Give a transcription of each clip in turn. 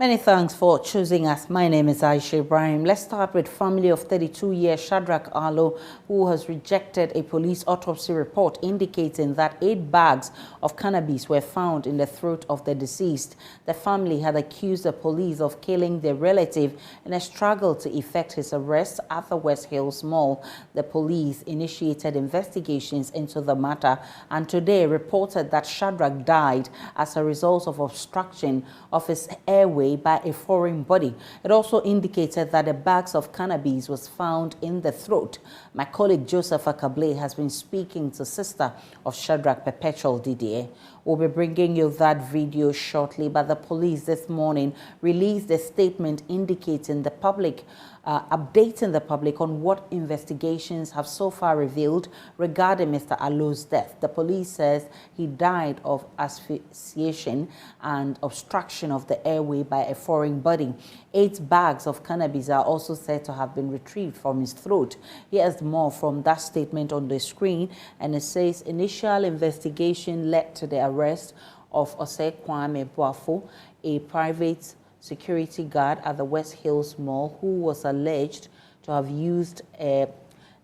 Many thanks for choosing us. My name is Aisha Ibrahim. Let's start with family of 32-year Shadrach Arlo, who has rejected a police autopsy report indicating that 8 bags of cannabis were found in the throat of the deceased. The family had accused the police of killing their relative in a struggle to effect his arrest at the West Hills Mall. The police initiated investigations into the matter and today reported that Shadrach died as a result of obstruction of his airway by a foreign body. It also indicated that the bags of cannabis was found in the throat. My colleague Joseph Akable has been speaking to sister of Shadrach, Perpetual Didier. We'll be bringing you that video shortly, but the police this morning released a statement indicating the public, updating the public on what investigations have so far revealed regarding Mr. Arlo's death. The police says he died of asphyxiation and obstruction of the airway by a foreign body. 8 bags of cannabis are also said to have been retrieved from his throat. Here's more from that statement on the screen, and it says initial investigation led to the arrest of Osei Kwame Boafo, a private security guard at the West Hills Mall, who was alleged to have used a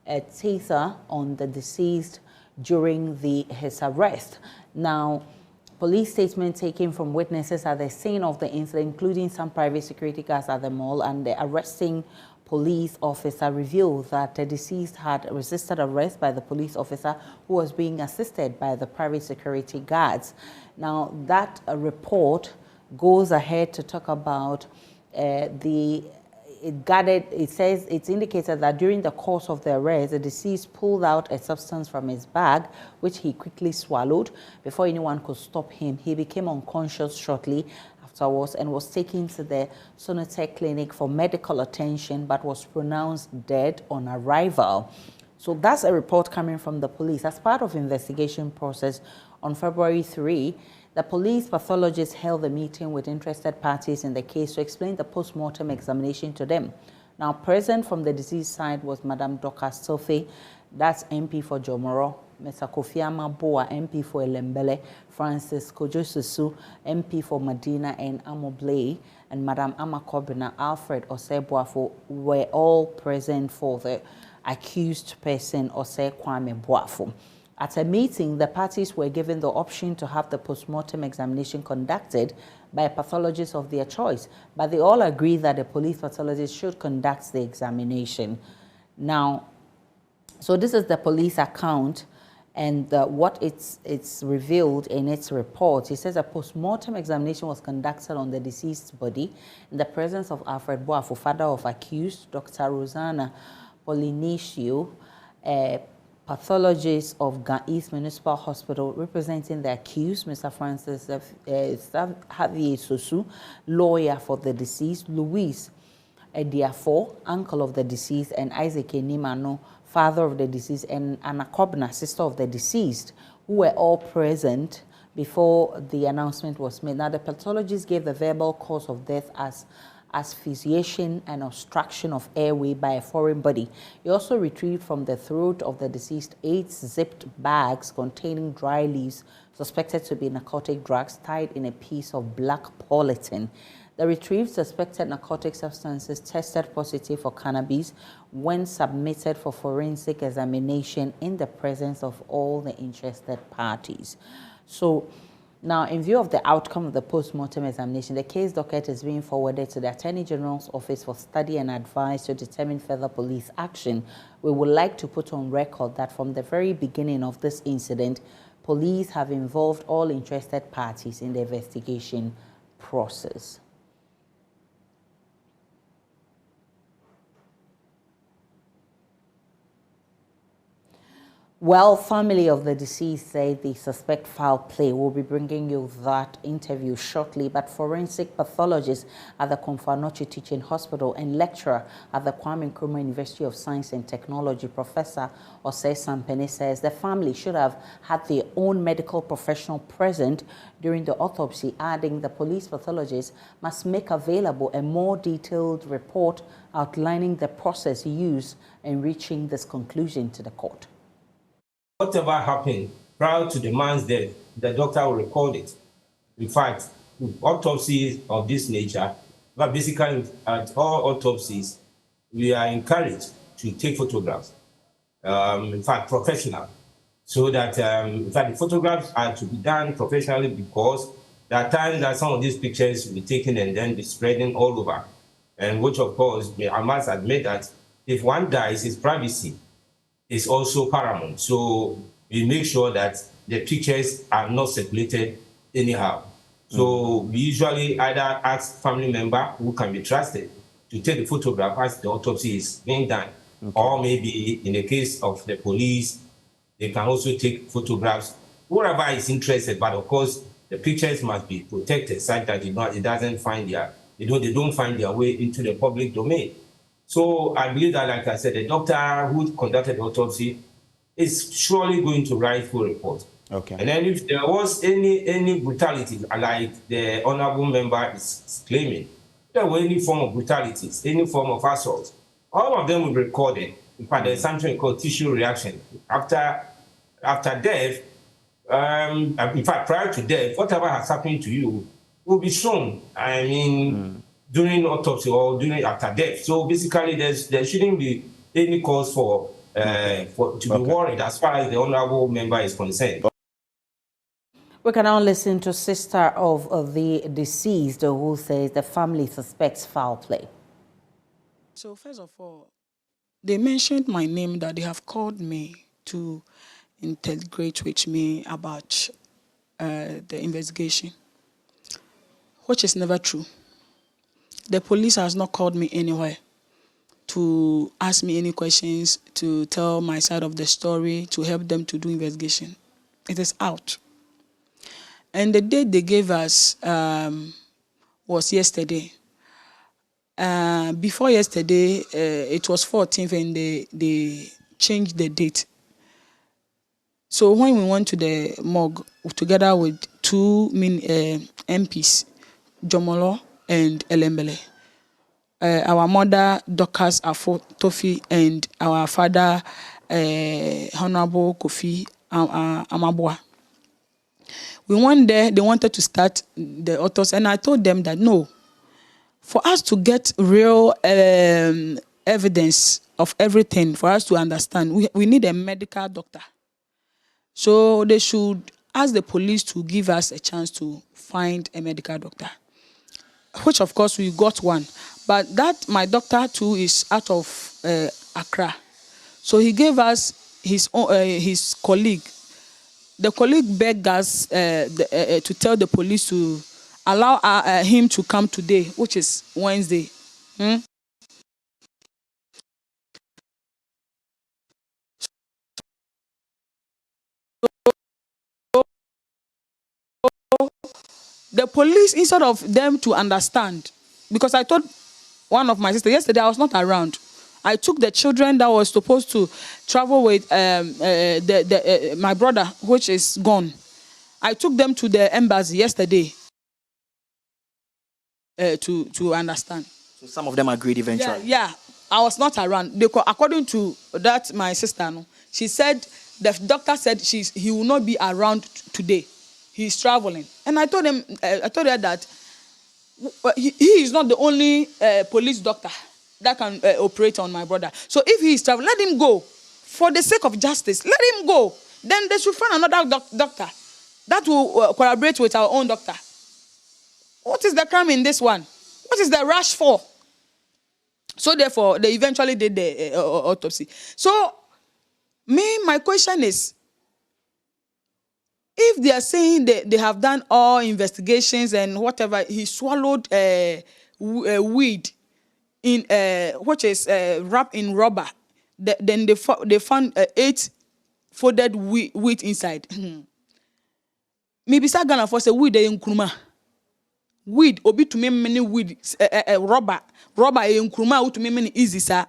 taser on the deceased during his arrest. Now, police statement taken from witnesses at the scene of the incident, including some private security guards at the mall, and the arresting police officer revealed that the deceased had resisted arrest by the police officer who was being assisted by the private security guards. Now, that report goes ahead to talk about it says it's indicated that during the course of the arrest, the deceased pulled out a substance from his bag, which he quickly swallowed. Before anyone could stop him, he became unconscious shortly afterwards and was taken to the Sonotech clinic for medical attention, but was pronounced dead on arrival. So that's a report coming from the police. As part of investigation process on February 3, the police pathologist held a meeting with interested parties in the case to explain the post-mortem examination to them. Now, present from the deceased side was Madam Doka Sophie, that's MP for Jomoro, Mr. Kofi Amaboa, MP for Elembele, Francis Kojosusu, MP for Medina and Amoblay, and Madam Amakobina, Alfred Osei Boafo were all present for the accused person, Osei Kwame Boafo. At a meeting, the parties were given the option to have the post-mortem examination conducted by a pathologist of their choice, but they all agreed that the police pathologist should conduct the examination. Now, so this is the police account, and what it's revealed in its report. It says a post-mortem examination was conducted on the deceased's body in the presence of Alfred Boafo, father of accused, Dr. Rosanna Polinicio, pathologist of East Municipal Hospital, representing the accused, Mr. Francis Javier Sosu, lawyer for the deceased, Luis Ediafo, uncle of the deceased, and Isaac Enimano, father of the deceased, and Anna Kobna, sister of the deceased, who were all present before the announcement was made. Now, the pathologist gave the verbal cause of death as asphyxiation and obstruction of airway by a foreign body. He also retrieved from the throat of the deceased 8 zipped bags containing dry leaves suspected to be narcotic drugs tied in a piece of black polythene. The retrieved suspected narcotic substances tested positive for cannabis when submitted for forensic examination in the presence of all the interested parties. So, now, in view of the outcome of the post-mortem examination, the case docket is being forwarded to the Attorney General's Office for study and advice to determine further police action. We would like to put on record that from the very beginning of this incident, police have involved all interested parties in the investigation process. Well, family of the deceased say they suspect foul play. We'll be bringing you that interview shortly. But forensic pathologist at the Komfanochi Teaching Hospital and lecturer at the Kwame Nkrumah University of Science and Technology, Professor Osei Sampene, says the family should have had their own medical professional present during the autopsy, adding the police pathologist must make available a more detailed report outlining the process used in reaching this conclusion to the court. Whatever happened prior to the man's death, the doctor will record it. In fact, autopsies of this nature, But basically, at all autopsies, we are encouraged to take photographs, in fact, professional, so that, in fact, the photographs are to be done professionally, because there are times that some of these pictures will be taken and then be spreading all over. And which, of course, I must admit that if one dies, his privacy is also paramount. So we make sure that the pictures are not circulated anyhow. So we usually either ask family member who can be trusted to take the photograph as the autopsy is being done. Or maybe in the case of the police, they can also take photographs, whoever is interested. But of course, the pictures must be protected such that it doesn't find they don't find their way into the public domain. So I believe that, like I said, the doctor who conducted the autopsy is surely going to write full report. Okay. And then if there was any brutality, like the honorable member is claiming, there were any form of brutalities, any form of assault, all of them will be recorded. In fact, there's something called tissue reaction. After death, in fact, prior to death, whatever has happened to you will be shown. I mean, during autopsy or after death. So basically, there shouldn't be any cause to be worried as far as the honorable member is concerned. We can now listen to sister of the deceased, who says the family suspects foul play. So first of all, they mentioned my name, that they have called me to integrate with me about the investigation, which is never true. The police has not called me anywhere to ask me any questions, to tell my side of the story, to help them to do investigation. It is out. And the date they gave us was yesterday. Before yesterday, it was 14th, and they changed the date. So when we went to the morgue, together with two MPs, Jomolo and Elembele, our mother, Dorcas Afo-Tofi, and our father, Honorable Kofi Amabwa. We went there, they wanted to start the autopsy, and I told them that no, for us to get real evidence of everything, for us to understand, we need a medical doctor. So they should ask the police to give us a chance to find a medical doctor, which of course we got one. But that my doctor too is out of Accra. So he gave us his colleague. The colleague begged us to tell the police to allow him to come today, which is Wednesday. The police, instead of them to understand, because I told one of my sisters, yesterday I was not around. I took the children that was supposed to travel with my brother, which is gone. I took them to the embassy yesterday to understand. So some of them agreed eventually? Yeah, I was not around. According to that, my sister, she said, the doctor said he will not be around today. He's traveling. And I told her that he is not the only police doctor that can operate on my brother. So if he is traveling, let him go. For the sake of justice, let him go. Then they should find another doctor that will collaborate with our own doctor. What is the crime in this one? What is the rush for? So therefore, they eventually did the autopsy. So my question is, if they are saying they have done all investigations and whatever, he swallowed weed in which is wrapped in rubber, then they found 8 folded wheat inside. Maybe Sagana for say weed in Nkrumah. Weed obi to me many weed rubber in Nkrumah to me many easy sir.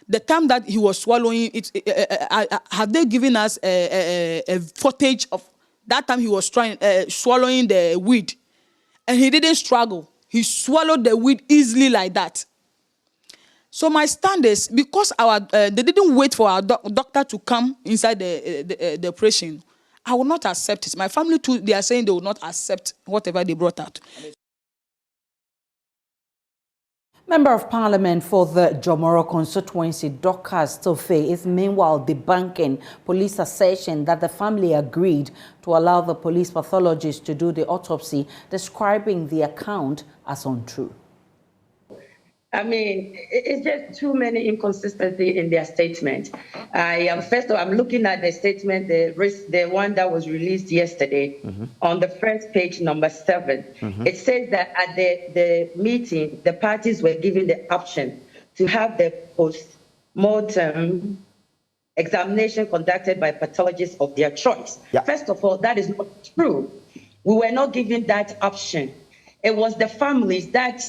The time that he was swallowing it, have they given us a footage of that time he was trying swallowing the weed, and he didn't struggle. He swallowed the weed easily like that. So my stand is, because they didn't wait for our doctor to come inside the operation, I will not accept it. My family too, they are saying they will not accept whatever they brought out. Member of Parliament for the Jomoro constituency, Dorcas Tofe, is meanwhile debunking police assertion that the family agreed to allow the police pathologist to do the autopsy, describing the account as untrue. I mean, it's just too many inconsistencies in their statement. First of all, I'm looking at the statement, the one that was released yesterday on the first page, number 7. It says that at the meeting, the parties were given the option to have the post-mortem examination conducted by pathologists of their choice. Yeah. First of all, that is not true. We were not given that option. It was the families that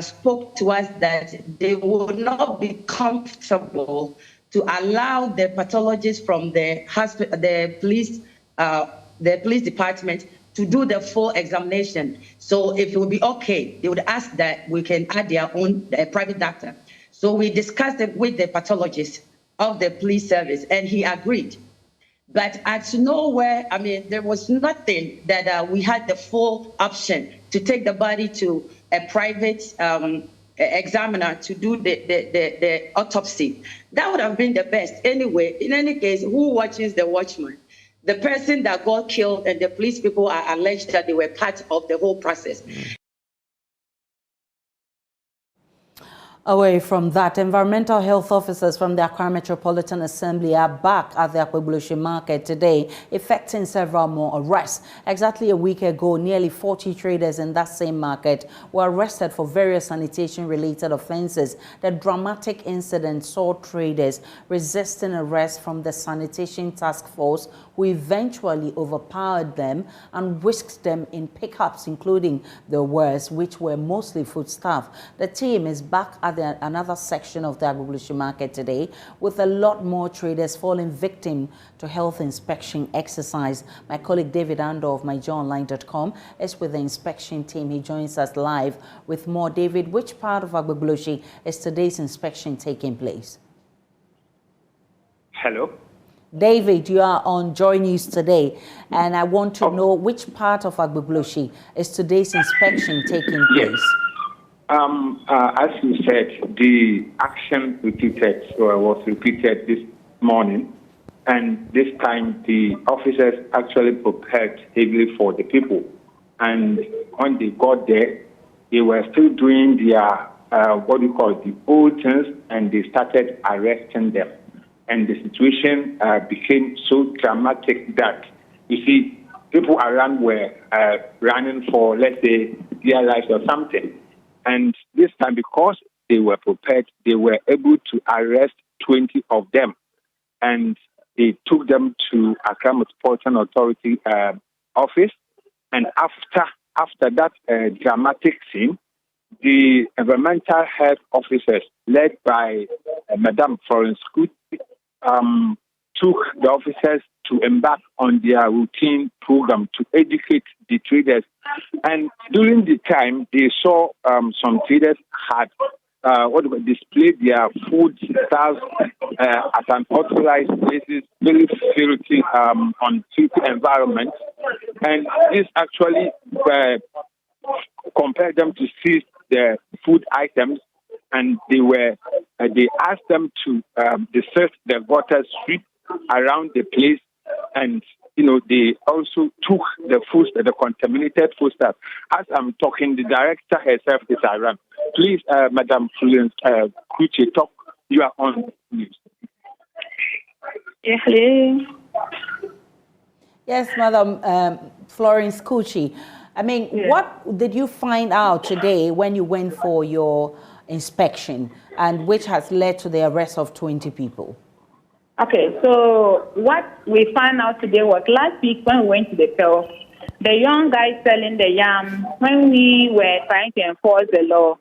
spoke to us that they would not be comfortable to allow the pathologists from the hospital, the police department to do the full examination. So if it would be okay, they would ask that we can add their own private doctor. So we discussed it with the pathologist of the police service, and he agreed. But at nowhere, I mean, there was nothing that we had the full option to take the body to a private examiner to do the autopsy. That would have been the best. Anyway, in any case, who watches the watchman? The person that got killed and the police people are alleged that they were part of the whole process. Away from that, environmental health officers from the Accra Metropolitan Assembly are back at the Akwebulushi market today, effecting several more arrests. Exactly a week ago, nearly 40 traders in that same market were arrested for various sanitation-related offences. The dramatic incident saw traders resisting arrest from the sanitation task force, who eventually overpowered them and whisked them in pickups, including the wares, which were mostly foodstuff. The team is back at another section of the Akwebulushi market today, with a lot more traders falling victim to health inspection exercise. My colleague David Andor of myjoyonline.com is with the inspection team. He joins us live with more. David, which part of Akwebulushi is today's inspection taking place? Hello. David, you are on JoyNews today, and I want to know which part of Akwebulushi is today's inspection taking place. As you said, the action was repeated this morning, and this time the officers actually prepared heavily for the people. And when they got there, they were still doing their the old things, and they started arresting them. And the situation became so dramatic that, you see, people around were running for, let's say, their lives or something. And this time, because they were prepared, they were able to arrest 20 of them. And they took them to Accra Metropolitan Authority office. And after that dramatic scene, the environmental health officers, led by Madam Florence Kuti, took the officers to embark on their routine program to educate the traders. And during the time, they saw some traders had displayed their food stuff at an authorized places, very filthy, on filthy environment. And this actually compared them to seize their food items, and they asked them to desert the water sweep around the place, and they also took the contaminated food stuff. As I'm talking, the director herself is around. Please, Madam Florence Kuti, talk. You are on news. Hello. Yes, Madam Florence Kuti. I mean, what did you find out today when you went for your inspection, and which has led to the arrest of 20 people? Okay, so what we found out today was last week when we went to the field, the young guys selling the yam, when we were trying to enforce the law,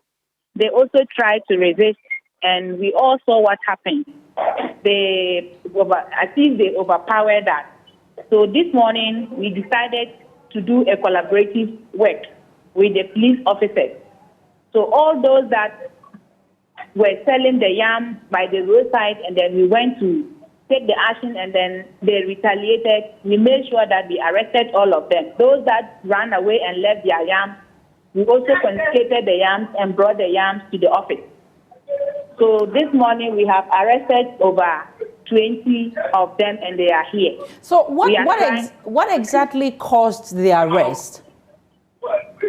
they also tried to resist, and we all saw what happened. I think they overpowered us. So this morning, we decided to do a collaborative work with the police officers. So all those that were selling the yam by the roadside, and then we went to take the action, and then they retaliated. We made sure that we arrested all of them. Those that ran away and left their yam, we also confiscated the yams and brought the yams to the office. So this morning we have arrested over 20 of them and they are here. So what exactly caused the arrest?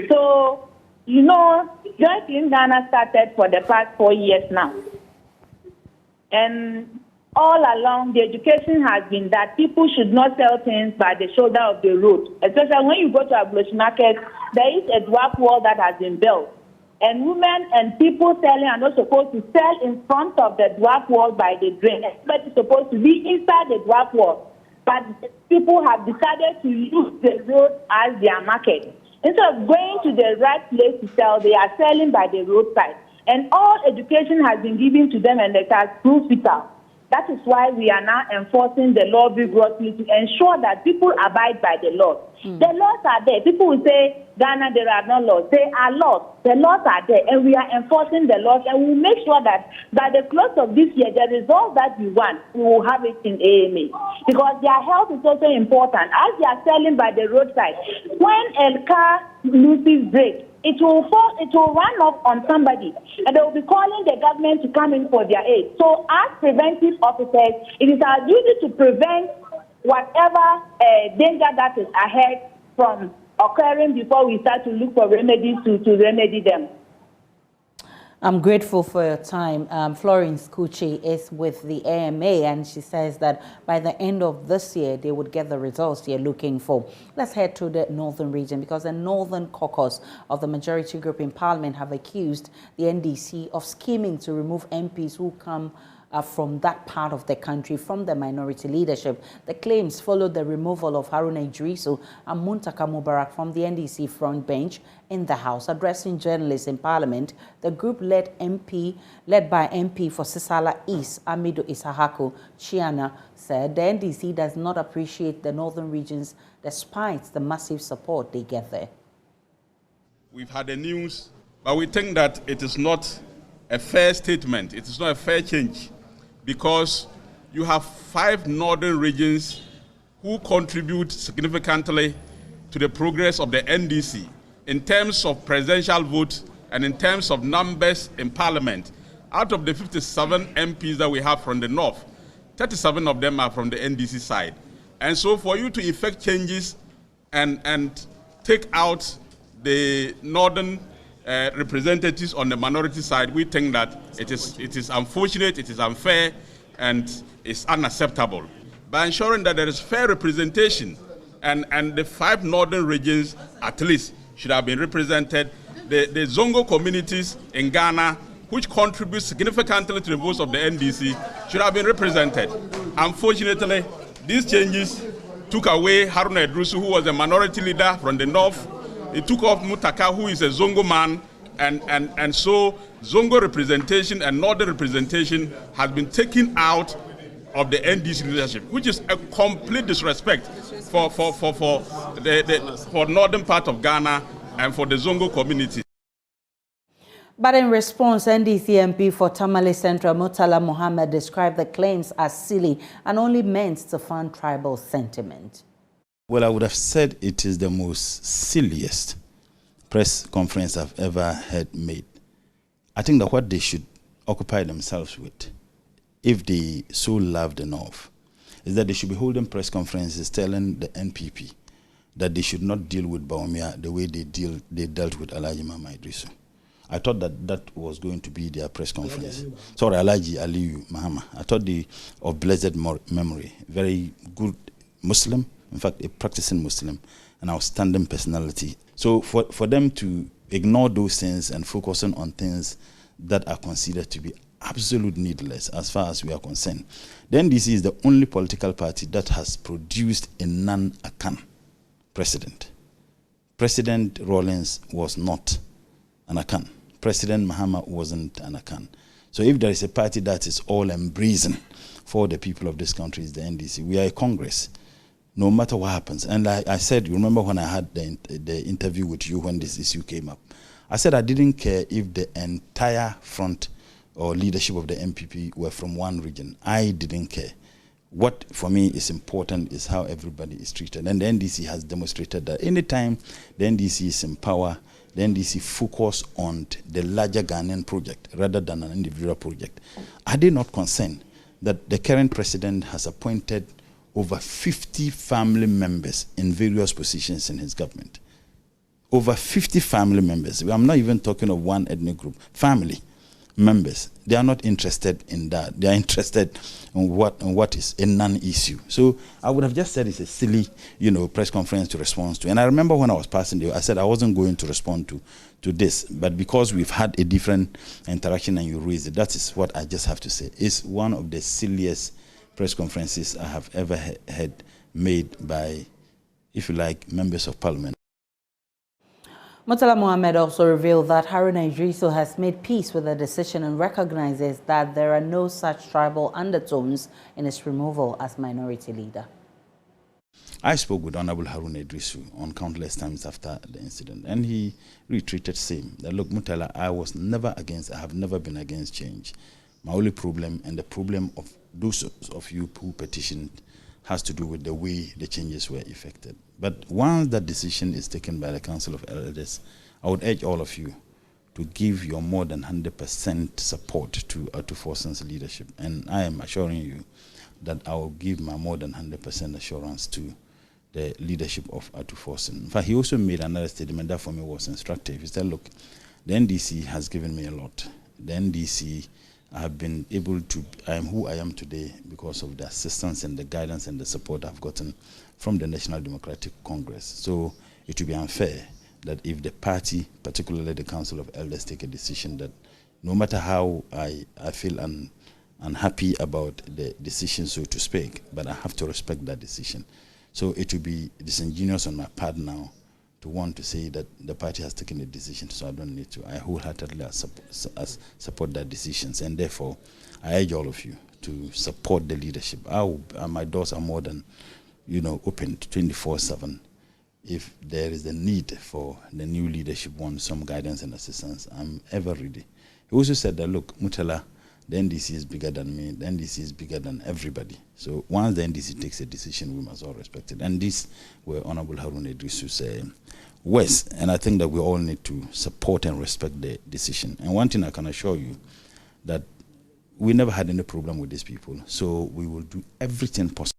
So, you know, Joint in Ghana started for the past 4 years now. And all along, the education has been that people should not sell things by the shoulder of the road. Especially when you go to a Bush market, there is a dwarf wall that has been built. And women and people selling are not supposed to sell in front of the dwarf wall by the drain. Everybody is supposed to be inside the dwarf wall. But people have decided to use the road as their market. Instead of going to the right place to sell, they are selling by the roadside. And all education has been given to them and it has proved vital. That is why we are now enforcing the law vigorously to ensure that people abide by the laws. The laws are there. People will say, Ghana, there are no laws. There are laws. The laws are there, and we are enforcing the laws, and we will make sure that by the close of this year, the result that we want, we will have it in AMA. Because their health is also important. As they are selling by the roadside, when a car loses brake, it will fall, it will run off on somebody, and they will be calling the government to come in for their aid. So as preventive officers, it is our duty to prevent whatever danger that is ahead from occurring before we start to look for remedies to remedy them. I'm grateful for your time. Florence Kuchi is with the AMA, and she says that by the end of this year, they would get the results they're looking for. Let's head to the northern region, because the northern caucus of the majority group in parliament have accused the NDC of scheming to remove MPs who come from that part of the country from the minority leadership. The claims followed the removal of Haruna Idrisu and Muntaka Mubarak from the NDC front bench in the House. Addressing journalists in Parliament, the group led by MP for Sisala East, Amido Isahaku Chiana, said the NDC does not appreciate the northern regions despite the massive support they get there. We've had the news, but we think that it is not a fair statement. It is not a fair change, because you have 5 northern regions who contribute significantly to the progress of the NDC in terms of presidential vote and in terms of numbers in parliament. Out of the 57 MPs that we have from the north, 37 of them are from the NDC side. And so for you to effect changes and take out the northern representatives on the minority side, we think that it is unfortunate, it is unfair, and it's unacceptable. By ensuring that there is fair representation, and the 5 northern regions at least should have been represented, the Zongo communities in Ghana, which contribute significantly to the votes of the NDC, should have been represented. Unfortunately, these changes took away Haruna Idrisu, who was a minority leader from the north. It took off Mutaka, who is a Zongo man, and so Zongo representation and northern representation has been taken out of the NDC leadership, which is a complete disrespect for northern part of Ghana and for the Zongo community. But in response, NDC MP for Tamale Central, Murtala Mohammed, described the claims as silly and only meant to fan tribal sentiment. Well, I would have said it is the most silliest press conference I've ever heard made. I think that what they should occupy themselves with, if they so love the North, is that they should be holding press conferences telling the NPP that they should not deal with Bawumia the way they dealt with Alhaji Mama Idrisu. I thought that was going to be their press conference. Sorry, Alhaji Aliyu Mahama. I thought of blessed memory, very good Muslim, in fact, a practicing Muslim, an outstanding personality. So for them to ignore those things and focusing on things that are considered to be absolute needless as far as we are concerned. The NDC is the only political party that has produced a non-Akan president. President Rawlings was not an Akan. President Mahama wasn't an Akan. So if there is a party that is all embracing for the people of this country, is the NDC. We are a Congress, no matter what happens. And I said, you remember when I had the interview with you when this issue came up, I said I didn't care if the entire front or leadership of the MPP were from one region. I didn't care. What for me is important is how everybody is treated. And the NDC has demonstrated that anytime the NDC is in power, the NDC focus on the larger Ghanaian project rather than an individual project. Are they not concerned that the current president has appointed over 50 family members in various positions in his government? Over 50 family members. I'm not even talking of one ethnic group. Family members. They are not interested in that. They are interested in what is a non-issue. So I would have just said it's a silly, press conference to respond to. And I remember when I was passing there, I said I wasn't going to respond to this. But because we've had a different interaction and you raised it, that is what I just have to say. It's one of the silliest press conferences I have ever had made by, if you like, members of parliament. Murtala Mohammed also revealed that Haruna Idrisu has made peace with the decision and recognizes that there are no such tribal undertones in his removal as minority leader. I spoke with Honorable Haruna Idrisu on countless times after the incident, and he retreated same. That look, Murtala, I have never been against change. My only problem, and the problem of those of you who petitioned, has to do with the way the changes were effected. But once that decision is taken by the Council of Elders, I would urge all of you to give your more than 100% support to Atufosin's leadership. And I am assuring you that I will give my more than 100% assurance to the leadership of Atufosin. In fact, he also made another statement that for me was instructive. He said, look, the NDC has given me a lot. The NDC, I have been able to, I am who I am today because of the assistance and the guidance and the support I've gotten from the National Democratic Congress. So it would be unfair that if the party, particularly the Council of Elders, take a decision that no matter how I feel unhappy about the decision, so to speak, but I have to respect that decision. So it would be disingenuous on my part now to want to say that the party has taken a decision, so I don't need to. I wholeheartedly support that decisions, and therefore I urge all of you to support the leadership. My doors are more than open 24/7. If there is a need for the new leadership, want some guidance and assistance, I'm ever ready. He also said that, look, Murtala, the NDC is bigger than me, the NDC is bigger than everybody. So once the NDC takes a decision, we must all respect it. And these were Honorable Haruna Idrisu's words. And I think that we all need to support and respect the decision. And one thing I can assure you, that we never had any problem with these people. So we will do everything possible.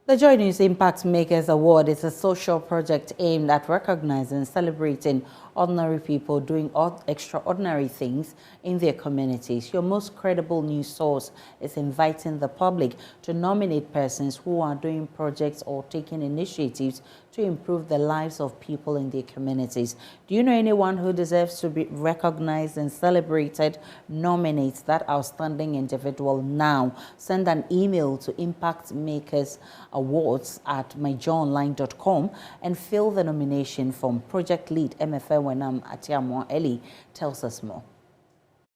The JoyNews Impact Makers Award is a social project aimed at recognizing and celebrating ordinary people doing extraordinary things in their communities. Your most credible news source is inviting the public to nominate persons who are doing projects or taking initiatives to improve the lives of people in their communities. Do you know anyone who deserves to be recognized and celebrated? Nominate that outstanding individual now. Send an email to impactmakersawards@myjoyonline.com and fill the nomination form. Project lead MFA Wenam Atiamwa Eli tells us more.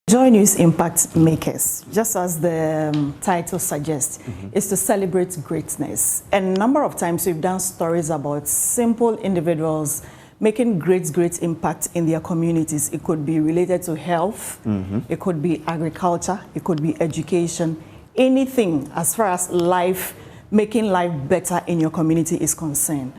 JoyNews Impact Makers, just as the title suggests, is to celebrate greatness. And a number of times we've done stories about simple individuals making great impact in their communities. It could be related to health, it could be agriculture, it could be education, anything as far as life, making life better in your community is concerned.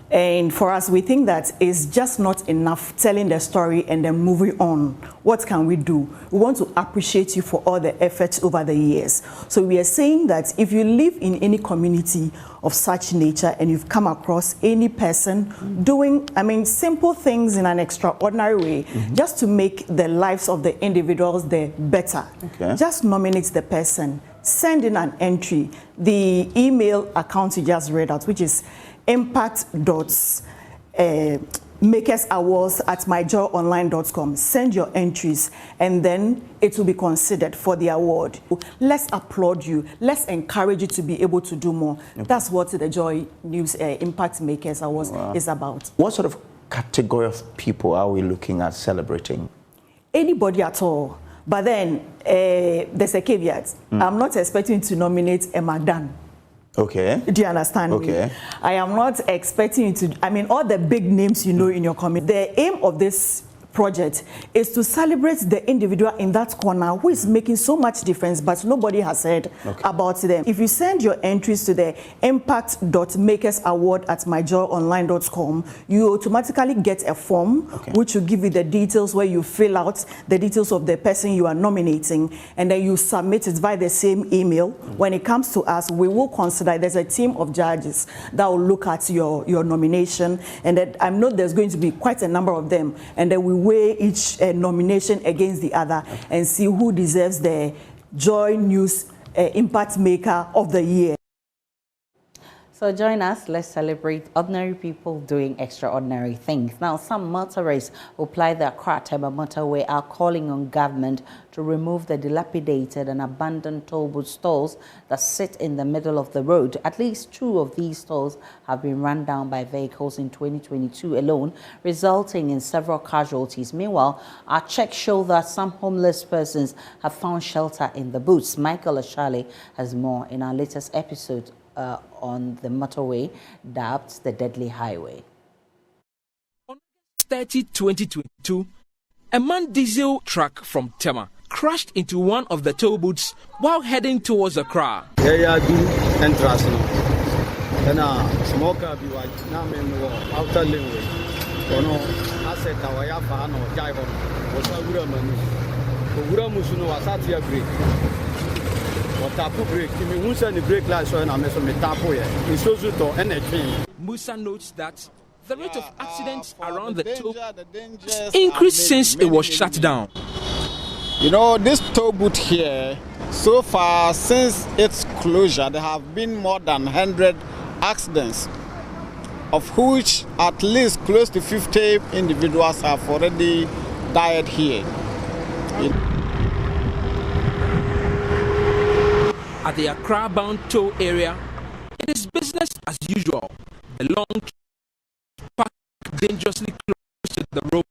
And for us, we think that it's just not enough telling the story and then moving on. What can we do? We want to appreciate you for all the efforts over the years. So we are saying that if you live in any community of such nature and you've come across any person doing, simple things in an extraordinary way, just to make the lives of the individuals there better, just nominate the person. Send in an entry. The email account you just read out, which is impact.makersawards@myjoyonline.com. Send your entries, and then it will be considered for the award. Let's applaud you. Let's encourage you to be able to do more. That's what the JoyNews Impact Makers Awards is about. What sort of category of people are we looking at celebrating? Anybody at all. But then there's a caveat. I'm not expecting to nominate a Magdan. Okay. Do you understand me? I am not expecting you to, all the big names you know in your community. The aim of this project is to celebrate the individual in that corner who is making so much difference, but nobody has heard about them. If you send your entries to the impact.makersaward@myjoyonline.com, you automatically get a form which will give you the details where you fill out the details of the person you are nominating, and then you submit it via the same email. When it comes to us, we will consider, there's a team of judges that will look at your nomination, and then I know there's going to be quite a number of them, and then we weigh each nomination against the other and see who deserves the Joy News Impact Maker of the Year. So join us, let's celebrate ordinary people doing extraordinary things. Now, some motorists who ply the Accra-Tema motorway are calling on government to remove the dilapidated and abandoned toll booth stalls that sit in the middle of the road. At least 2 of these stalls have been run down by vehicles in 2022 alone, resulting in several casualties. Meanwhile, our checks show that some homeless persons have found shelter in the booths. Michael Ashale has more in our latest episode on the motorway dubbed the Deadly Highway. On August 30, 2022, a manned diesel truck from Tema crashed into one of the toll booths while heading towards Accra. Musa notes that the rate of accidents around the toll increased since it was shut down. You know, this toll booth here, so far since its closure, there have been more than 100 accidents, of which at least close to 50 individuals have already died here. At the Accra-bound toll area, it is business as usual. The long park dangerously close to the road.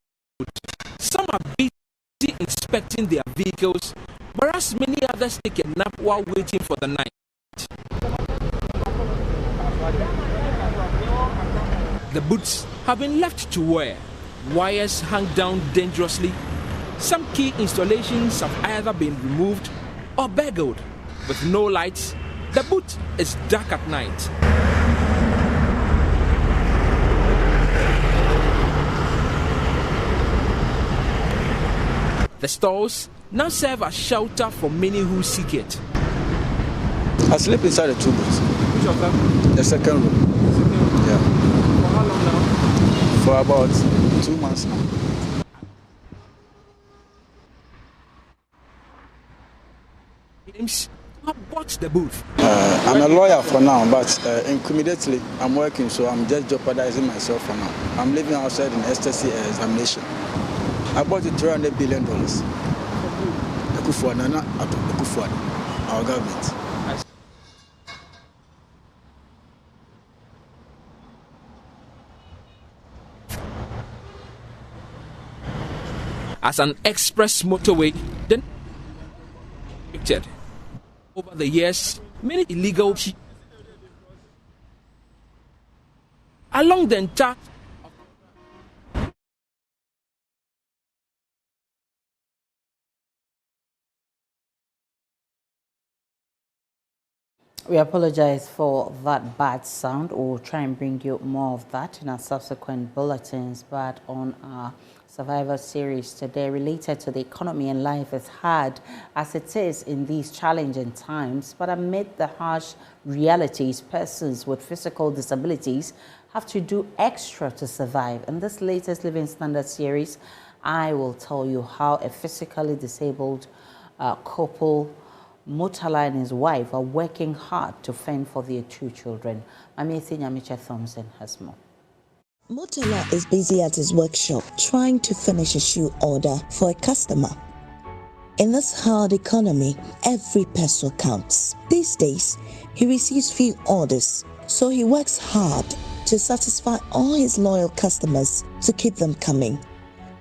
Some are busy inspecting their vehicles, whereas many others take a nap while waiting for the night. The booths have been left to wear. Wires hang down dangerously. Some key installations have either been removed or burgled. With no lights, the booth is dark at night. The stalls now serve as shelter for many who seek it. I sleep inside the 2 booths. Which of them? The second room. Yeah. For how long now? For about 2 months now. Who bought the booth? I'm a lawyer for now, but immediately I'm working, so I'm just jeopardizing myself for now. I'm living outside in ecstasy examination. I bought it $300 billion. Our government. As an express motorway, then over the years, many illegal along the entire. We apologize for that bad sound. We'll try and bring you more of that in our subsequent bulletins. But on our Survivor series today, related to the economy and life is hard as it is in these challenging times. But amid the harsh realities, persons with physical disabilities have to do extra to survive. In this latest Living Standard series, I will tell you how a physically disabled couple, Mutala and his wife, are working hard to fend for their 2 children. Amesi Nyamiche Thompson has more. Mutala is busy at his workshop trying to finish a shoe order for a customer. In this hard economy, every peso counts. These days, he receives few orders, so he works hard to satisfy all his loyal customers to keep them coming.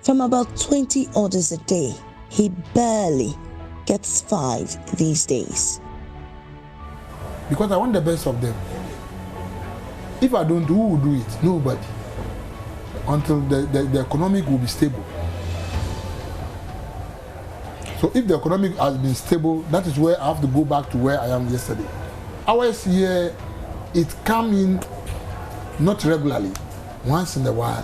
From about 20 orders a day, he barely gets 5 these days. Because I want the best of them. If I don't do, who will do it? Nobody. Until the economic will be stable. So if the economic has been stable, that is where I have to go back to where I am yesterday. Ours here, it come in not regularly, once in a while.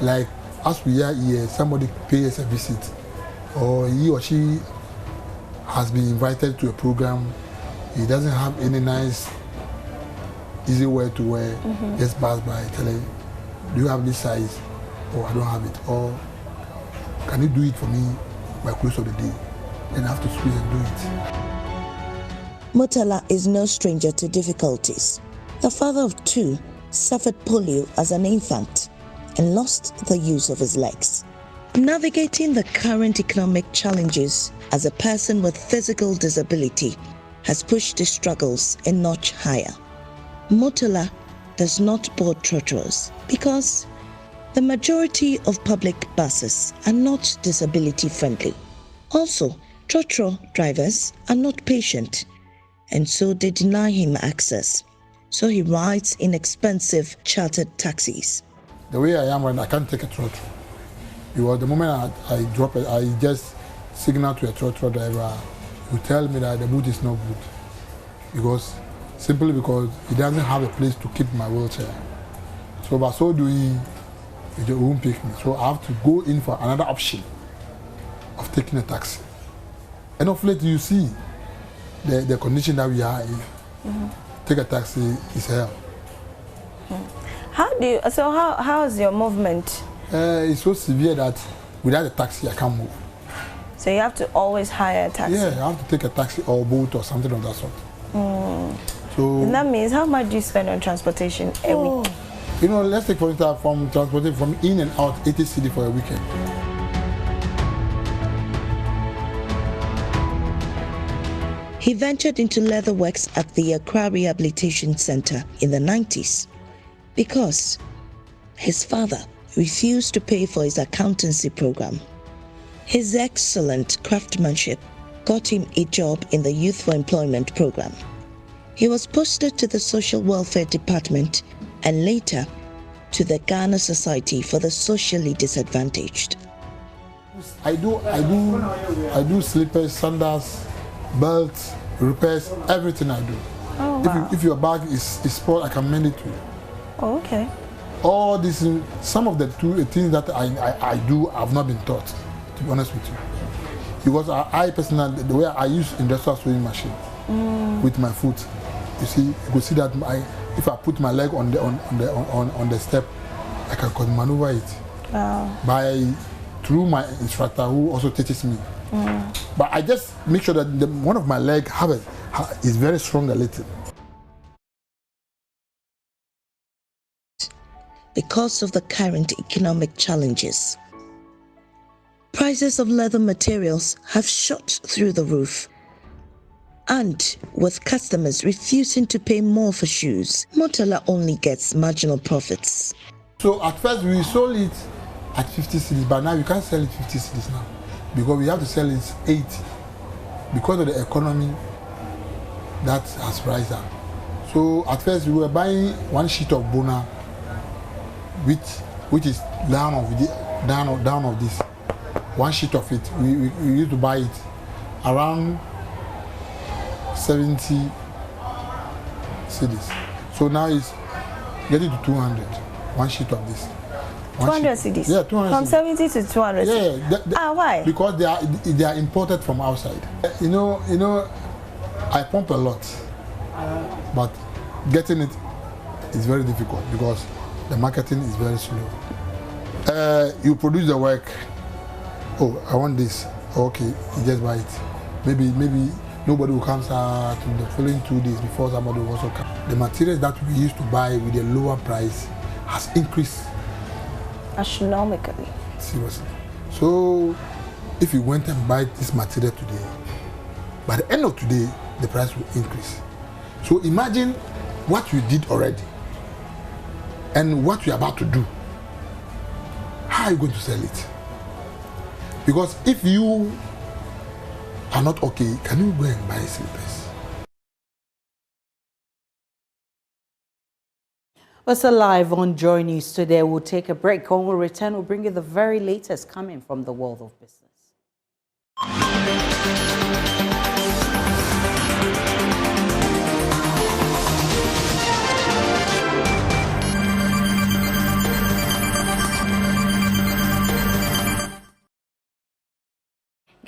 Like as we are here, somebody pays a visit, or he or she has been invited to a program. He doesn't have any nice, easy way to wear. Just pass by, telling, do you have this size? Or I don't have it. Or can you do it for me by close of the day? Then I have to squeeze and do it. Murtala is no stranger to difficulties. The father of two suffered polio as an infant and lost the use of his legs. Navigating the current economic challenges as a person with physical disability has pushed his struggles a notch higher. Murtala does not board trotros because the majority of public buses are not disability friendly. Also, trotro drivers are not patient, and so they deny him access. So he rides inexpensive chartered taxis. The way I am right now, I can't take a trotro. Because the moment I drop it, I just signal to a trotro driver who tell me that the boot is not good. Simply because he doesn't have a place to keep my wheelchair. So by so doing, it won't pick me. So I have to go in for another option of taking a taxi. And of late, you see the condition that we are in. Take a taxi is hell. How is your movement? It's so severe that without a taxi, I can't move. So you have to always hire a taxi? Yeah, I have to take a taxi or a boat or something of that sort. So and that means how much do you spend on transportation a week? You know, let's take for instance from transporting from in and out 80 cedi for a weekend. He ventured into leather works at the Accra Rehabilitation Center in the 90s because his father refused to pay for his accountancy program. His excellent craftsmanship got him a job in the Youth for Employment program. He was posted to the Social Welfare Department and later to the Ghana Society for the Socially Disadvantaged. I do slippers, sandals, belts, repairs, everything I do. Oh, wow. If your bag is spoiled, I can mend it to you. Oh, okay. All these, some of the things that I do, I've not been taught, to be honest with you. Because I personally, the way I use industrial sewing machine with my foot, you see, you could see that if I put my leg on the step, I can maneuver it. Wow. Through my instructor who also teaches me. But I just make sure that one of my leg is very strong a little. Because of the current economic challenges, prices of leather materials have shot through the roof. And with customers refusing to pay more for shoes, Murtala only gets marginal profits. So at first we sold it at 50 cedis, but now you can't sell it 50 cedis now. Because we have to sell it 80. Because of the economy that has risen. So at first we were buying one sheet of bona, which is down of this. One sheet of it, we used to buy it around 70 cedis. So now it's getting to 200. One sheet of this. 200 cedis? Yeah, 200 From cedis. 70 to 200 cedis? Why? Because they are imported from outside. You know, I pump a lot, but getting it is very difficult because the marketing is very slow. You produce the work. Oh, I want this. Okay, you just buy it. Maybe nobody will come in the following 2 days before somebody will also come. The materials that we used to buy with a lower price has increased astronomically. Seriously. So if you went and buy this material today, by the end of today, the price will increase. So imagine what you did already and what you're about to do. How are you going to sell it? Because if you are not okay, can you go and buy slippers? We're still live on JoyNews today. We'll take a break. When we return, we'll bring you the very latest coming from the world of business.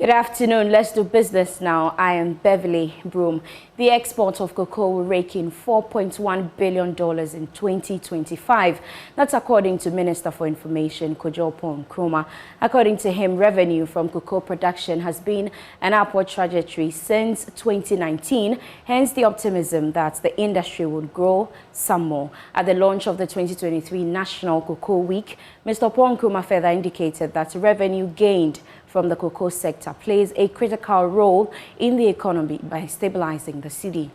Good afternoon. Let's do business now. I am Beverly Broom. The export of cocoa will rake in $4.1 billion in 2025. That's according to Minister for Information, Kojo Nkrumah. According to him, revenue from cocoa production has been an upward trajectory since 2019, hence the optimism that the industry would grow some more. At the launch of the 2023 National Cocoa Week, Mr. Nkrumah further indicated that revenue gained from the cocoa sector plays a critical role in the economy by stabilizing the city.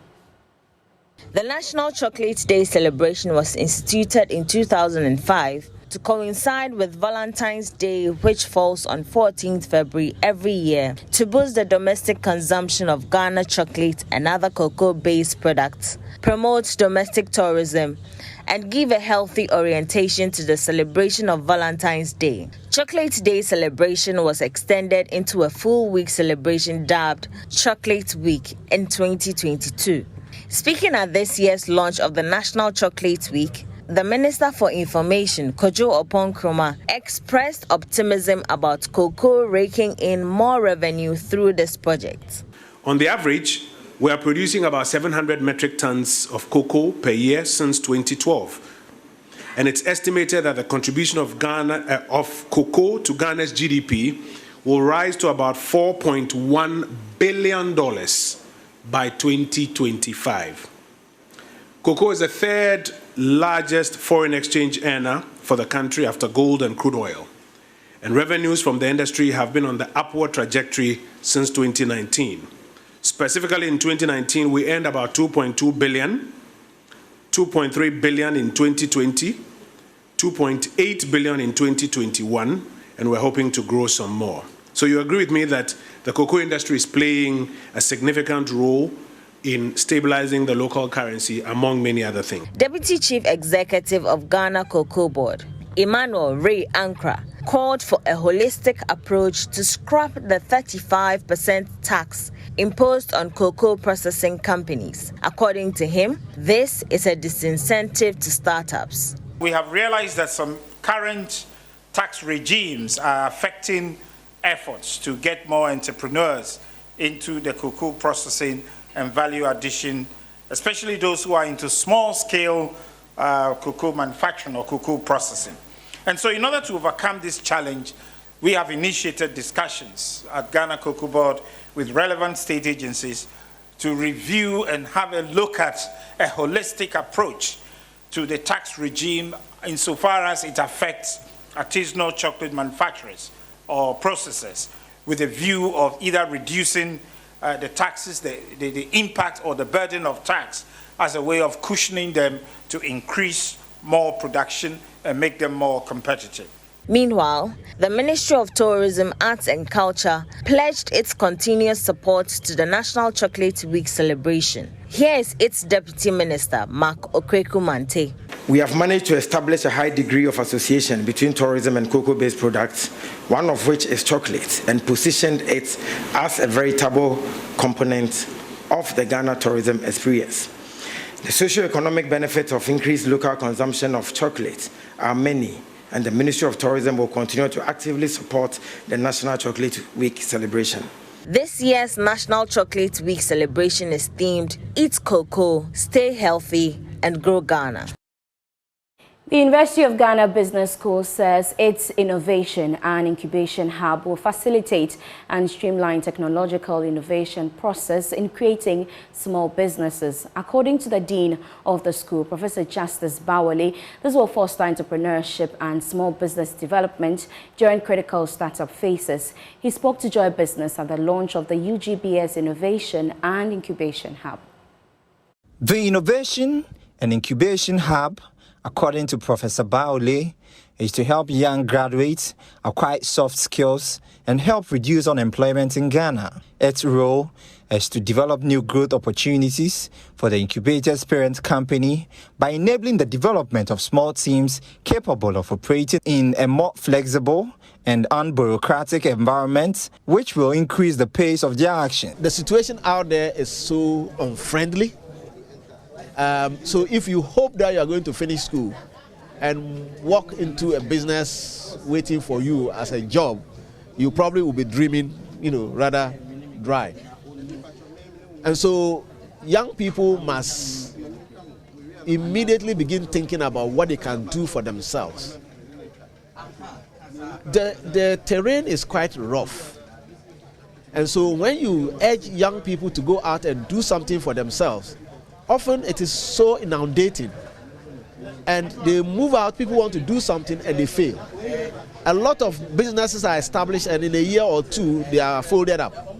The National Chocolate Day celebration was instituted in 2005 to coincide with Valentine's Day, which falls on 14th February every year, to boost the domestic consumption of Ghana chocolate and other cocoa-based products, promote domestic tourism, and give a healthy orientation to the celebration of Valentine's Day. Chocolate Day celebration was extended into a full week celebration dubbed Chocolate Week in 2022. Speaking at this year's launch of the National Chocolate Week, the Minister for Information, Kojo Nkrumah, expressed optimism about cocoa raking in more revenue through this project. On the average, we are producing about 700 metric tons of cocoa per year since 2012. And it's estimated that the contribution of cocoa to Ghana's GDP will rise to about $4.1 billion by 2025. Cocoa is the third largest foreign exchange earner for the country after gold and crude oil. And revenues from the industry have been on the upward trajectory since 2019. Specifically in 2019, we earned about 2.2 billion, 2.3 billion in 2020, 2.8 billion in 2021, and we're hoping to grow some more. So you agree with me that the cocoa industry is playing a significant role in stabilizing the local currency, among many other things. Deputy Chief Executive of Ghana Cocoa Board, Emmanuel Ray Ankra, called for a holistic approach to scrap the 35% tax imposed on cocoa processing companies. According to him, this is a disincentive to startups. We have realized that some current tax regimes are affecting efforts to get more entrepreneurs into the cocoa processing and value addition, especially those who are into small-scale cocoa manufacturing or cocoa processing. And so in order to overcome this challenge, we have initiated discussions at Ghana Cocoa Board with relevant state agencies to review and have a look at a holistic approach to the tax regime insofar as it affects artisanal chocolate manufacturers or processors, with a view of either reducing the taxes, the impact or the burden of tax as a way of cushioning them to increase more production and make them more competitive. Meanwhile, the Ministry of Tourism, Arts and Culture pledged its continuous support to the National Chocolate Week celebration. Here is its Deputy Minister, Mark Okweku-Mante. We have managed to establish a high degree of association between tourism and cocoa-based products, one of which is chocolate, and positioned it as a veritable component of the Ghana tourism experience. The socio-economic benefits of increased local consumption of chocolate are many, and the Ministry of Tourism will continue to actively support the National Chocolate Week celebration. This year's National Chocolate Week celebration is themed Eat Cocoa, Stay Healthy, and Grow Ghana. The University of Ghana Business School says its innovation and incubation hub will facilitate and streamline technological innovation process in creating small businesses. According to the Dean of the school, Professor Justice Bawale, this will foster entrepreneurship and small business development during critical startup phases. He spoke to Joy Business at the launch of the UGBS Innovation and Incubation Hub. The Innovation and Incubation Hub, according to Professor Bawale, is to help young graduates acquire soft skills and help reduce unemployment in Ghana. Its role is to develop new growth opportunities for the incubator's parent company by enabling the development of small teams capable of operating in a more flexible and unbureaucratic environment, which will increase the pace of their action. The situation out there is so unfriendly. So if you hope that you are going to finish school and walk into a business waiting for you as a job, you probably will be dreaming rather dry. And so young people must immediately begin thinking about what they can do for themselves. The terrain is quite rough. And so when you urge young people to go out and do something for themselves, often it is so inundating. And they move out, people want to do something and they fail. A lot of businesses are established and in a year or two, they are folded up.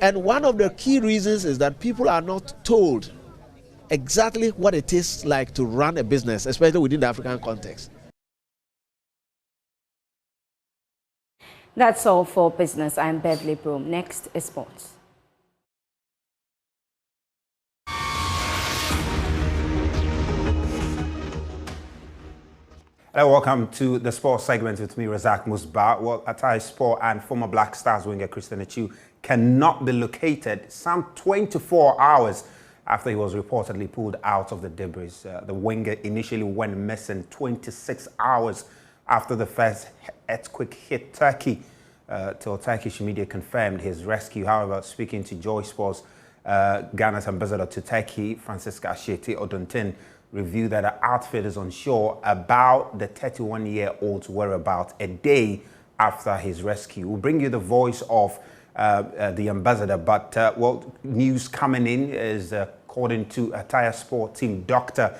And one of the key reasons is that people are not told exactly what it is like to run a business, especially within the African context. That's all for business. I'm Beverly Broom. Next is sports. Hello, welcome to the sports segment with me, Razak Musba. Well, Atai Sport and former Black Stars winger Christian Achu cannot be located some 24 hours after he was reportedly pulled out of the debris. The winger initially went missing 26 hours after the first earthquake hit Turkey, till Turkish media confirmed his rescue. However, speaking to Joy Sports, Ghana's ambassador to Turkey, Francisca Asheti Oduntin, revealed that the outfit is unsure about the 31-year-old's whereabouts a day after his rescue. We'll bring you the voice of the ambassador, but well, news coming in is according to Ataya Sport team Dr.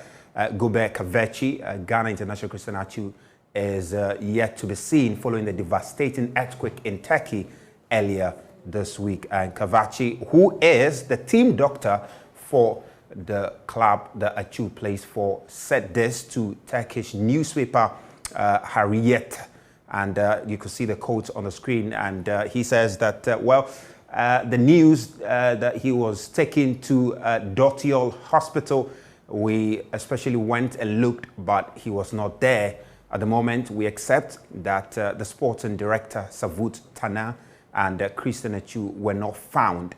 Gobert Kavechi, Ghana International Christian Achu is yet to be seen following the devastating earthquake in Turkey earlier this week. And Kavechi, who is the team doctor for the club that Achu plays for, said this to Turkish newspaper Hariyet, and you can see the quotes on the screen. And he says that the news that he was taken to Dotiol Hospital, we especially went and looked, but he was not there. At the moment, we accept that the sporting director Savut Tana and Christian Achu were not found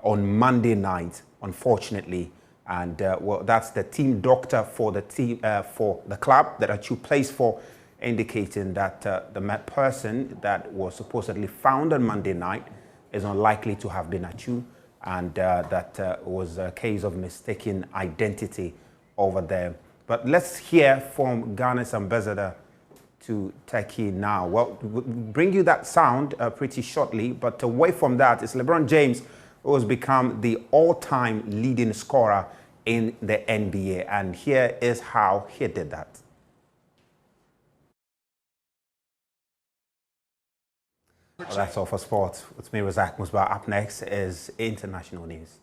on Monday night, unfortunately. And well, that's the team doctor for the team for the club that Achu plays for, indicating that the person that was supposedly found on Monday night is unlikely to have been Achu, and that was a case of mistaken identity over there. But let's hear from Ghana's ambassador to Turkey now. Well, we'll bring you that sound pretty shortly, but away from that, it's LeBron James who has become the all-time leading scorer in the NBA, and here is how he did that. Well, that's all for sports. With me, Razak Musba. Up next is international news.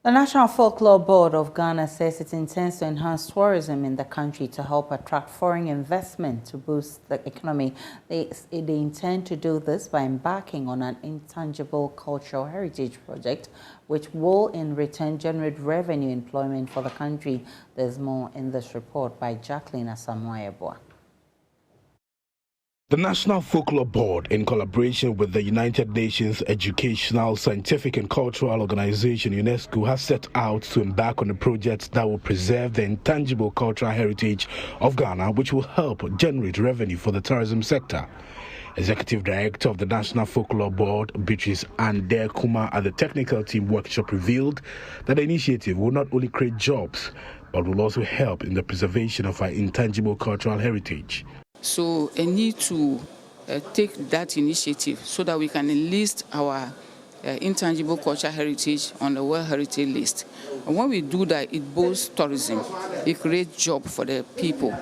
The National Folklore Board of Ghana says it intends to enhance tourism in the country to help attract foreign investment to boost the economy. They intend to do this by embarking on an intangible cultural heritage project, which will in return generate revenue employment for the country. There's more in this report by Jacqueline Asamoah-Eboa. The National Folklore Board, in collaboration with the United Nations Educational, Scientific and Cultural Organization, UNESCO, has set out to embark on a project that will preserve the intangible cultural heritage of Ghana, which will help generate revenue for the tourism sector. Executive Director of the National Folklore Board, Beatrice Ande Kuma, at the technical team workshop revealed that the initiative will not only create jobs, but will also help in the preservation of our intangible cultural heritage. So I need to take that initiative so that we can enlist our intangible cultural heritage on the World Heritage List. And when we do that, it boosts tourism. It creates jobs for the people.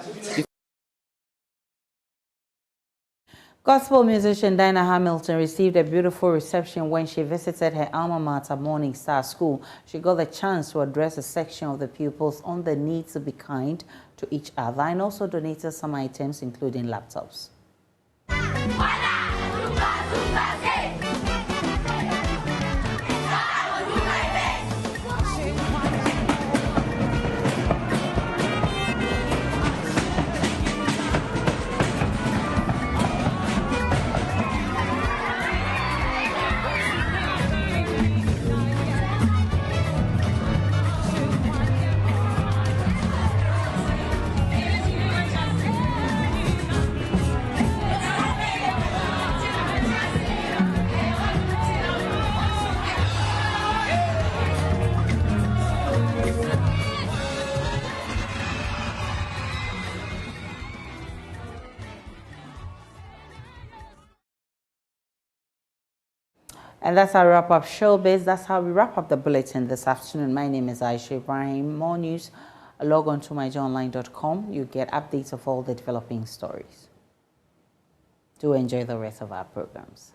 Gospel musician Dinah Hamilton received a beautiful reception when she visited her alma mater, Morning Star School. She got the chance to address a section of the pupils on the need to be kind to each other and also donated some items, including laptops. And that's how we wrap up Showbiz. That's how we wrap up the bulletin this afternoon. My name is Aisha Ibrahim. More news, log on to myjoyonline.com. You get updates of all the developing stories. Do enjoy the rest of our programs.